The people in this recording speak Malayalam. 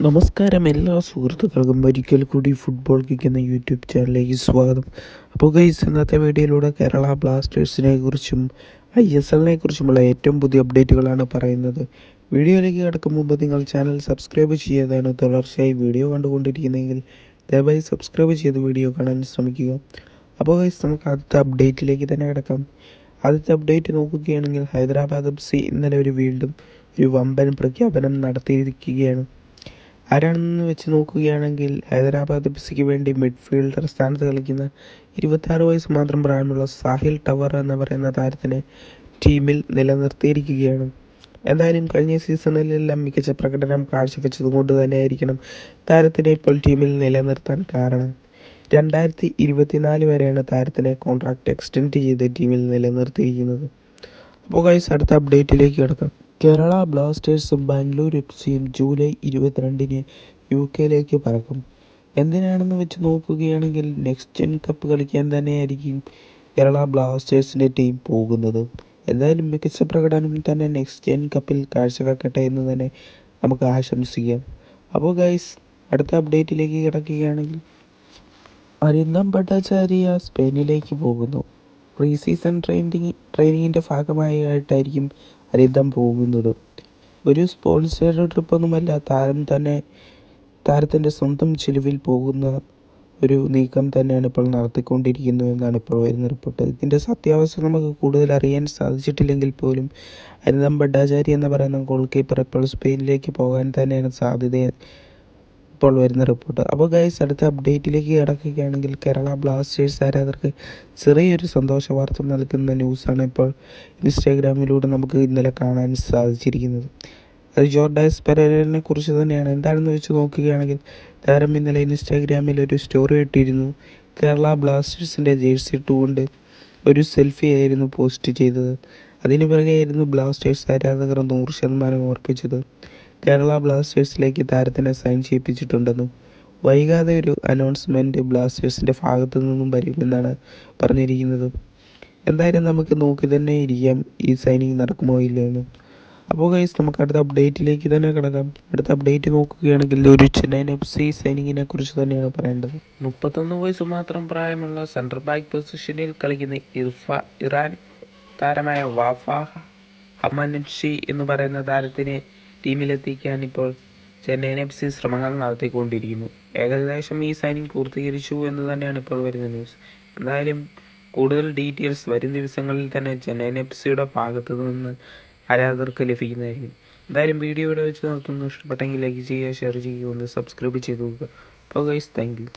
നമസ്കാരം എല്ലാ സുഹൃത്തുക്കൾക്കും ഒരിക്കൽ കൂടി ഫുട്ബോൾ കിക്ക് എന്ന യൂട്യൂബ് ചാനലിലേക്ക് സ്വാഗതം. അപ്പോൾ ഗൈസ്, ഇന്നത്തെ വീഡിയോയിലൂടെ കേരള ബ്ലാസ്റ്റേഴ്സിനെ കുറിച്ചും ISL കുറിച്ചുമുള്ള ഏറ്റവും പുതിയ അപ്ഡേറ്റുകളാണ് പറയുന്നത്. വീഡിയോയിലേക്ക് കടക്കും മുമ്പ് നിങ്ങൾ ചാനൽ സബ്സ്ക്രൈബ് ചെയ്തതാണ് തുടർച്ചയായി വീഡിയോ കണ്ടുകൊണ്ടിരിക്കുന്നതെങ്കിൽ ദയവായി സബ്സ്ക്രൈബ് ചെയ്ത് വീഡിയോ കാണാൻ ശ്രമിക്കുക. അപ്പോൾ ഗൈസ്, നമുക്ക് ആദ്യത്തെ അപ്ഡേറ്റിലേക്ക് തന്നെ കിടക്കാം. ആദ്യത്തെ അപ്ഡേറ്റ് നോക്കുകയാണെങ്കിൽ ഹൈദരാബാദ് FC ഇന്നലെ വീണ്ടും ഒരു വമ്പൻ പ്രഖ്യാപനം നടത്തിയിരിക്കുകയാണ്. ആരാണെന്ന് വെച്ച് നോക്കുകയാണെങ്കിൽ ഹൈദരാബാദ് FCക്ക് വേണ്ടി മിഡ്ഫീൽഡർ സ്ഥാനത്ത് കളിക്കുന്ന 26 വയസ്സ് മാത്രം പ്രായമുള്ള സാഹിൽ ടവർ എന്ന് പറയുന്ന താരത്തിനെ ടീമിൽ നിലനിർത്തിയിരിക്കുകയാണ്. എന്തായാലും കഴിഞ്ഞ സീസണിലെല്ലാം മികച്ച പ്രകടനം കാഴ്ചവെച്ചതുകൊണ്ട് തന്നെയായിരിക്കണം താരത്തിനെ ഇപ്പോൾ ടീമിൽ നിലനിർത്താൻ കാരണം. 2024 വരെയാണ് താരത്തിനെ കോൺട്രാക്ട് എക്സ്റ്റെൻഡ് ചെയ്ത് ടീമിൽ നിലനിർത്തിയിരിക്കുന്നത്. അപ്പോൾ ഗൈസ്, അടുത്ത അപ്ഡേറ്റിലേക്ക് കിടക്കാം. കേരള ബ്ലാസ്റ്റേഴ്സും ബാംഗ്ലൂർ FCയും ജൂലൈ 22-ന് UK പറക്കും. എന്തിനാണെന്ന് വെച്ച് നോക്കുകയാണെങ്കിൽ നെക്സ്റ്റ് ജെൻ കപ്പ് കളിക്കാൻ തന്നെയായിരിക്കും കേരള ബ്ലാസ്റ്റേഴ്സിൻ്റെ ടീം പോകുന്നത്. എന്തായാലും മികച്ച പ്രകടനം തന്നെ നെക്സ്റ്റ് ജെൻ കപ്പിൽ കാഴ്ചവെക്കട്ടെ എന്ന് തന്നെ നമുക്ക് ആശംസിക്കാം. അപ്പോൾ ഗൈസ്, അടുത്ത അപ്ഡേറ്റിലേക്ക് കിടക്കുകയാണെങ്കിൽ അരിന്ദം ഭട്ടാചാര്യ സ്പെയിനിലേക്ക് പോകുന്നു. പ്രീ സീസൺ ട്രെയിനിങ്ങിൻ്റെ ഭാഗമായിട്ടായിരിക്കും അരിന്ദം പോകുന്നത്. ഒരു സ്പോൺസേഡ് ട്രിപ്പൊന്നുമല്ല, താരത്തിൻ്റെ സ്വന്തം ചിലവിൽ പോകുന്ന ഒരു നീക്കം തന്നെയാണ് ഇപ്പോൾ നടത്തിക്കൊണ്ടിരിക്കുന്നത് എന്നാണ് ഇപ്പോൾ വരുന്ന റിപ്പോർട്ട്. ഇതിൻ്റെ സത്യാവസ്ഥ നമുക്ക് കൂടുതൽ അറിയാൻ സാധിച്ചിട്ടില്ലെങ്കിൽ പോലും അരിന്ദം ഭട്ടാചാര്യ എന്ന് പറയുന്ന ഗോൾ കീപ്പർ ഇപ്പോൾ സ്പെയിനിലേക്ക് പോകാൻ തന്നെയാണ് സാധ്യത ഇപ്പോൾ വരുന്ന റിപ്പോർട്ട്. അപ്പോൾ ഗൈസ്, അടുത്ത അപ്ഡേറ്റിലേക്ക് കിടക്കുകയാണെങ്കിൽ കേരള ബ്ലാസ്റ്റേഴ്സ് ആരാധകർക്ക് ചെറിയൊരു സന്തോഷ വാർത്ത നൽകുന്ന ന്യൂസാണ് ഇപ്പോൾ ഇൻസ്റ്റാഗ്രാമിലൂടെ നമുക്ക് ഇന്നലെ കാണാൻ സാധിച്ചിരിക്കുന്നത്. അത് ജോർഡാസ് പെരേരയെ കുറിച്ച് തന്നെയാണ്. എന്താണെന്ന് വെച്ച് നോക്കുകയാണെങ്കിൽ താരം ഇന്നലെ ഇൻസ്റ്റാഗ്രാമിൽ ഒരു സ്റ്റോറി ഇട്ടിരുന്നു. കേരള ബ്ലാസ്റ്റേഴ്സിൻ്റെ ജേഴ്സി ഇട്ടുകൊണ്ട് ഒരു സെൽഫി ആയിരുന്നു പോസ്റ്റ് ചെയ്തത്. അതിന് പിറകെയായിരുന്നു ബ്ലാസ്റ്റേഴ്സ് ആരാധകർ 100% ഉറപ്പിച്ചത് കേരള ബ്ലാസ്റ്റേഴ്സിലേക്ക് താരത്തിനെ സൈൻ ചെയ്യിപ്പിച്ചിട്ടുണ്ടെന്നും വൈകാതെ ഒരു അനൗൺസ്മെൻറ്റ് ബ്ലാസ്റ്റേഴ്സിൻ്റെ ഭാഗത്തു നിന്നും വരുമെന്നാണ് പറഞ്ഞിരിക്കുന്നത്. എന്തായാലും നമുക്ക് നോക്കി തന്നെ ഇരിക്കാം ഈ സൈനിങ് നടക്കുമോ ഇല്ലയെന്ന്. അപ്പോൾ ഗൈസ്, നമുക്ക് അടുത്ത അപ്ഡേറ്റിലേക്ക് തന്നെ കിടക്കാം. അടുത്ത അപ്ഡേറ്റ് നോക്കുകയാണെങ്കിൽ ഒരു ചെന്നൈയിൻ FC സൈനിങ്ങിനെ കുറിച്ച് തന്നെയാണ് പറയേണ്ടത്. 31 വയസ്സ് മാത്രം പ്രായമുള്ള സെൻട്രൽ ബാക്ക് പൊസിഷനിൽ കളിക്കുന്ന ഇറാൻ താരമായ വാഫാഹ് ഹമ്മൻഷി എന്ന് പറയുന്ന താരത്തിനെ ടീമിലെത്തിക്കാൻ ഇപ്പോൾ ചെന്നൈയിൻ FC ശ്രമങ്ങൾ നടത്തിക്കൊണ്ടിരിക്കുന്നു. ഏകദേശം ഈ സൈനിങ് പൂർത്തീകരിച്ചു എന്ന് തന്നെയാണ് ഇപ്പോൾ വരുന്ന ന്യൂസ്. എന്തായാലും കൂടുതൽ ഡീറ്റെയിൽസ് വരും ദിവസങ്ങളിൽ തന്നെ ചെന്നൈയിൻ FCയുടെ ഭാഗത്തു നിന്ന് ആരാധകർക്ക് ലഭിക്കുന്നതായിരിക്കും. എന്തായാലും വീഡിയോ ഇവിടെ വെച്ച് നിർത്തുന്നു. ഇഷ്ടപ്പെട്ടെങ്കിൽ ലൈക്ക് ചെയ്യുക, ഷെയർ ചെയ്യുക, ഒന്ന് സബ്സ്ക്രൈബ് ചെയ്തു നോക്കുക. അപ്പോൾ ഗൈസ്, താങ്ക് യു.